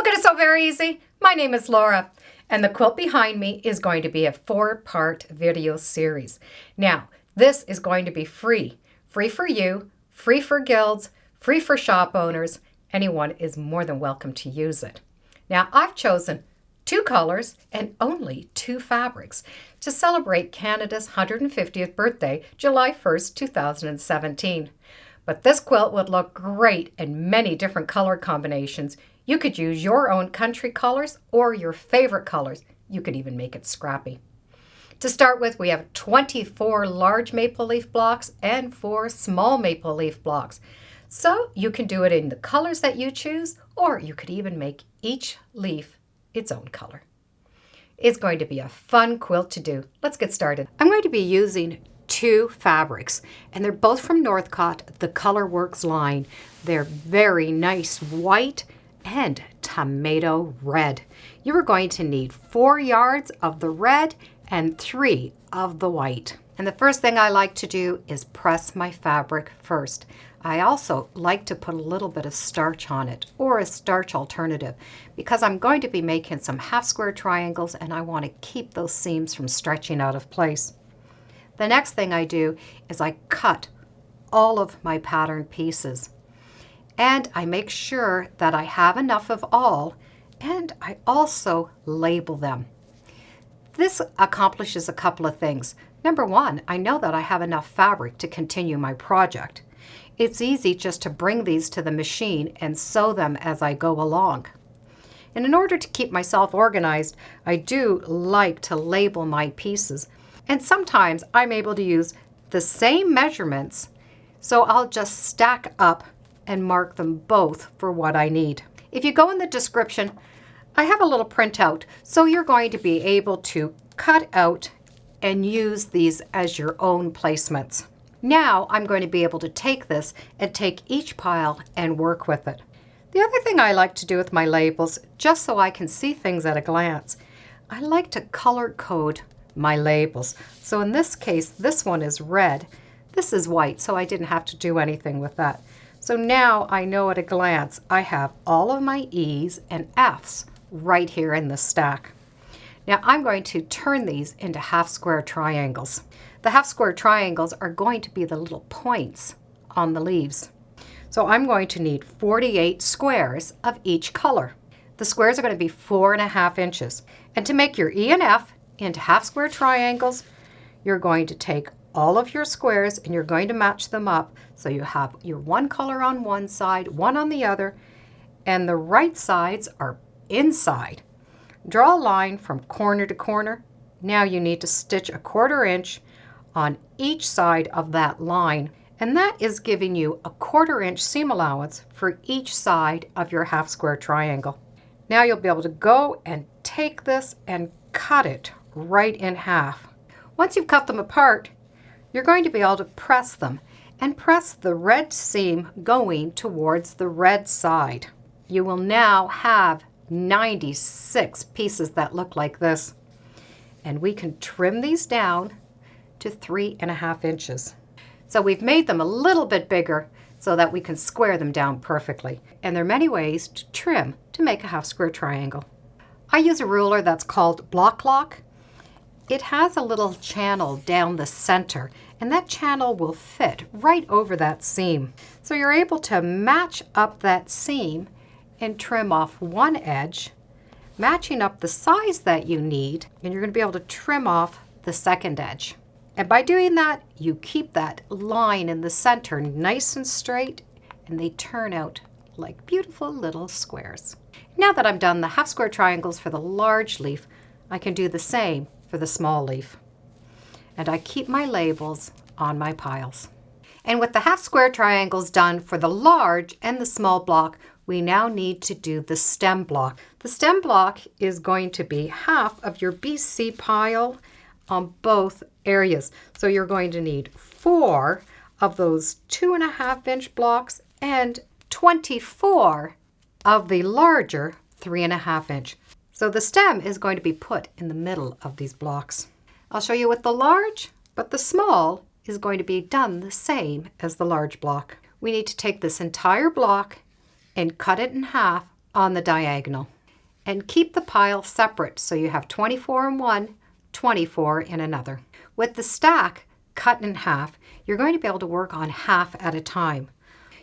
at it so very easy. My name is Laura, and the quilt behind me is going to be a 4-part video series. Now, this is going to be free. Free for you, free for guilds, free for shop owners. Anyone is more than welcome to use it. Now, I've chosen 2 colors and only 2 fabrics to celebrate Canada's 150th birthday, July 1st, 2017. But this quilt would look great in many different color combinations. You could use your own country colors or your favorite colors. You could even make it scrappy. To start with, we have 24 large maple leaf blocks and 4 small maple leaf blocks. So you can do it in the colors that you choose, or you could even make each leaf its own color. It's going to be a fun quilt to do. Let's get started. I'm going to be using 2 fabrics, and they're both from Northcott, the Colorworks line. They're very nice white and tomato red. You are going to need 4 yards of the red and 3 of the white. And the first thing I like to do is press my fabric first. I also like to put a little bit of starch on it, or a starch alternative, because I'm going to be making some half square triangles and I want to keep those seams from stretching out of place. The next thing I do is I cut all of my pattern pieces. And I make sure that I have enough of all, and I also label them. This accomplishes a couple of things. Number one, I know that I have enough fabric to continue my project. It's easy just to bring these to the machine and sew them as I go along. And in order to keep myself organized, I do like to label my pieces. And sometimes I'm able to use the same measurements, so I'll just stack up and mark them both for what I need. If you go in the description, I have a little printout, so you're going to be able to cut out and use these as your own placements. Now I'm going to be able to take this and take each pile and work with it. The other thing I like to do with my labels, just so I can see things at a glance, I like to color code my labels. So in this case, this one is red. This is white, so I didn't have to do anything with that. So now I know at a glance I have all of my E's and F's right here in the stack. Now I'm going to turn these into half square triangles. The half square triangles are going to be the little points on the leaves. So I'm going to need 48 squares of each color. The squares are going to be 4.5 inches. And to make your E and F into half square triangles, you're going to take all of your squares and you're going to match them up so you have your one color on one side, one on the other, and the right sides are inside. Draw a line from corner to corner. Now you need to stitch 1/4 inch on each side of that line, and that is giving you 1/4 inch seam allowance for each side of your half square triangle. Now you'll be able to go and take this and cut it right in half. Once you've cut them apart, you're going to be able to press them and press the red seam going towards the red side. You will now have 96 pieces that look like this. And we can trim these down to 3.5 inches. So we've made them a little bit bigger so that we can square them down perfectly. And there are many ways to trim to make a half square triangle. I use a ruler that's called Block Lock. It has a little channel down the center, and that channel will fit right over that seam. So you're able to match up that seam and trim off one edge, matching up the size that you need, and you're going to be able to trim off the second edge. And by doing that, you keep that line in the center nice and straight, and they turn out like beautiful little squares. Now that I've done the half square triangles for the large leaf, I can do the same for the small leaf. And I keep my labels on my piles. And with the half square triangles done for the large and the small block, we now need to do the stem block. The stem block is going to be half of your BC pile on both areas. So you're going to need 4 of those 2.5 inch blocks and 24 of the larger 3.5 inch. So the stem is going to be put in the middle of these blocks. I'll show you with the large, but the small is going to be done the same as the large block. We need to take this entire block and cut it in half on the diagonal. and keep the pile separate so you have 24 in one, 24 in another. With the stack cut in half, you're going to be able to work on half at a time.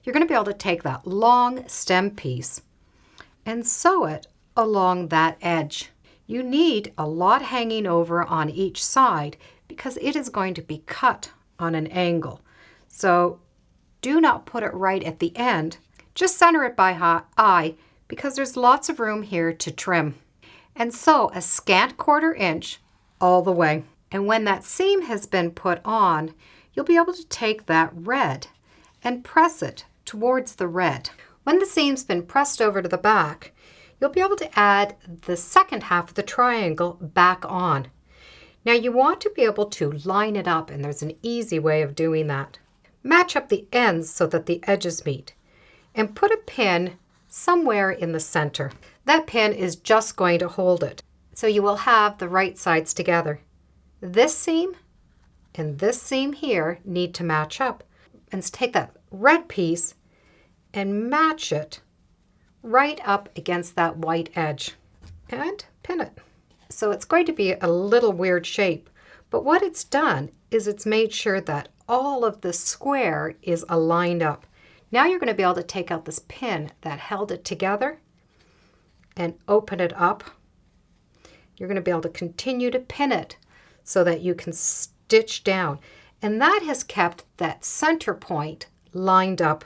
You're going to be able to take that long stem piece and sew it along that edge. You need a lot hanging over on each side because it is going to be cut on an angle. So do not put it right at the end. Just center it by eye because there's lots of room here to trim. And sew a scant 1/4 inch all the way. And when that seam has been put on, you'll be able to take that red and press it towards the red. When the seam's been pressed over to the back, you'll be able to add the second half of the triangle back on. Now you want to be able to line it up, and there's an easy way of doing that. Match up the ends so that the edges meet, and put a pin somewhere in the center. That pin is just going to hold it, so you will have the right sides together. This seam and this seam here need to match up. And take that red piece and match it right up against that white edge and pin it. So it's going to be a little weird shape, but what it's done is it's made sure that all of the square is aligned up. Now you're going to be able to take out this pin that held it together and open it up. You're going to be able to continue to pin it so that you can stitch down. And that has kept that center point lined up.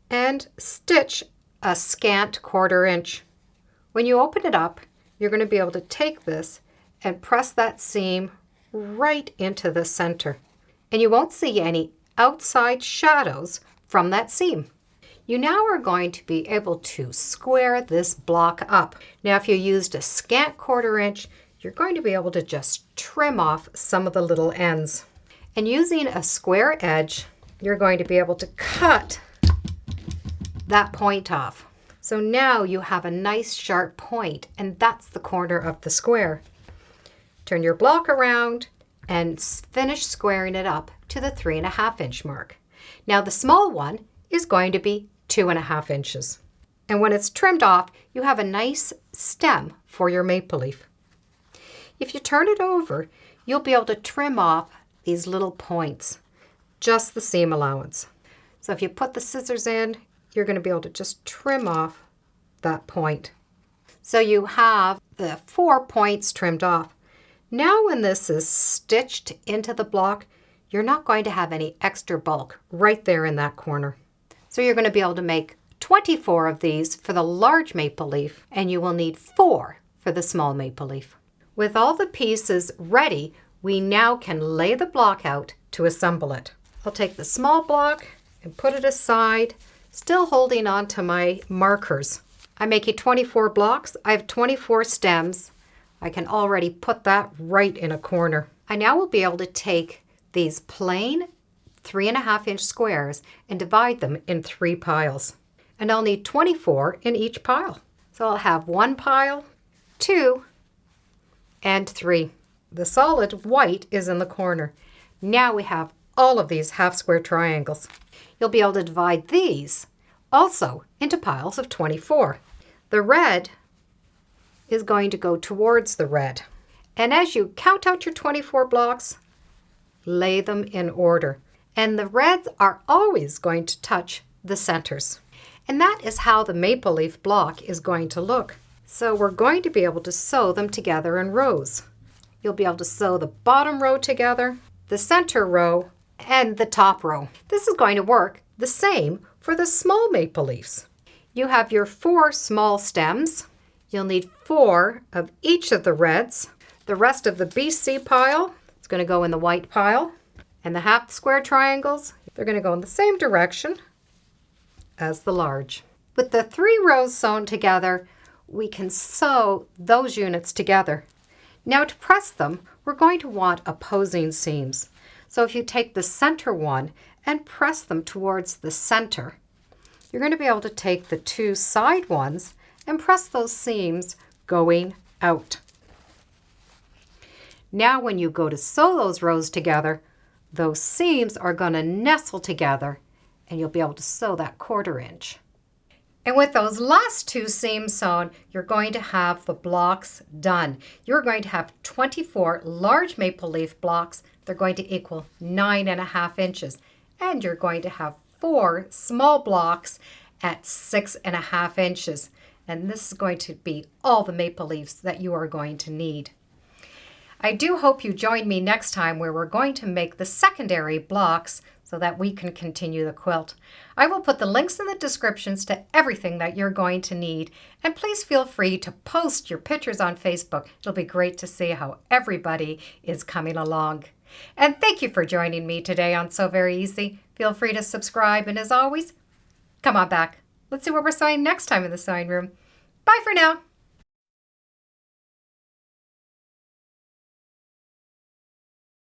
And stitch a scant 1/4 inch. When you open it up, you're going to be able to take this and press that seam right into the center. And you won't see any outside shadows from that seam. You now are going to be able to square this block up. Now if you used a scant 1/4 inch, you're going to be able to just trim off some of the little ends. And using a square edge, you're going to be able to cut that point off. So now you have a nice sharp point, and that's the corner of the square. Turn your block around and finish squaring it up to the 3.5 inch mark. Now the small one is going to be 2.5 inches. And when it's trimmed off, you have a nice stem for your maple leaf. If you turn it over, you'll be able to trim off these little points, just the seam allowance. So if you put the scissors in, you're going to be able to just trim off that point. So you have the 4 points trimmed off. Now when this is stitched into the block, you're not going to have any extra bulk right there in that corner. So you're going to be able to make 24 of these for the large maple leaf, and you will need 4 for the small maple leaf. With all the pieces ready, we now can lay the block out to assemble it. I'll take the small block and put it aside, still holding on to my markers. I'm making 24 blocks. I have 24 stems. I can already put that right in a corner. I now will be able to take these plain 3.5 inch squares and divide them in 3 piles. And I'll need 24 in each pile. So I'll have 1 pile, 2, and 3. The solid white is in the corner. Now we have all of these half square triangles. You'll be able to divide these also into piles of 24. The red is going to go towards the red. And as you count out your 24 blocks, lay them in order. And the reds are always going to touch the centers. And that is how the maple leaf block is going to look. So we're going to be able to sew them together in rows. You'll be able to sew the bottom row together, the center row, and the top row. This is going to work the same for the small maple leaves. You have your 4 small stems. You'll need 4 of each of the reds. The rest of the BC pile is going to go in the white pile. And the half square triangles, they're going to go in the same direction as the large. With the 3 rows sewn together, we can sew those units together. Now to press them, we're going to want opposing seams. So if you take the center one and press them towards the center, you're going to be able to take the 2 side ones and press those seams going out. Now when you go to sew those rows together, those seams are going to nestle together and you'll be able to sew that 1/4 inch. And with those last 2 seams sewn, you're going to have the blocks done. You're going to have 24 large maple leaf blocks. They're going to equal 9.5 inches. And you're going to have 4 small blocks at 6.5 inches. And this is going to be all the maple leaves that you are going to need. I do hope you join me next time where we're going to make the secondary blocks so that we can continue the quilt. I will put the links in the descriptions to everything that you're going to need. And please feel free to post your pictures on Facebook. It'll be great to see how everybody is coming along. And thank you for joining me today on Sew Very Easy. Feel free to subscribe. And as always, come on back. Let's see what we're sewing next time in the sewing room. Bye for now.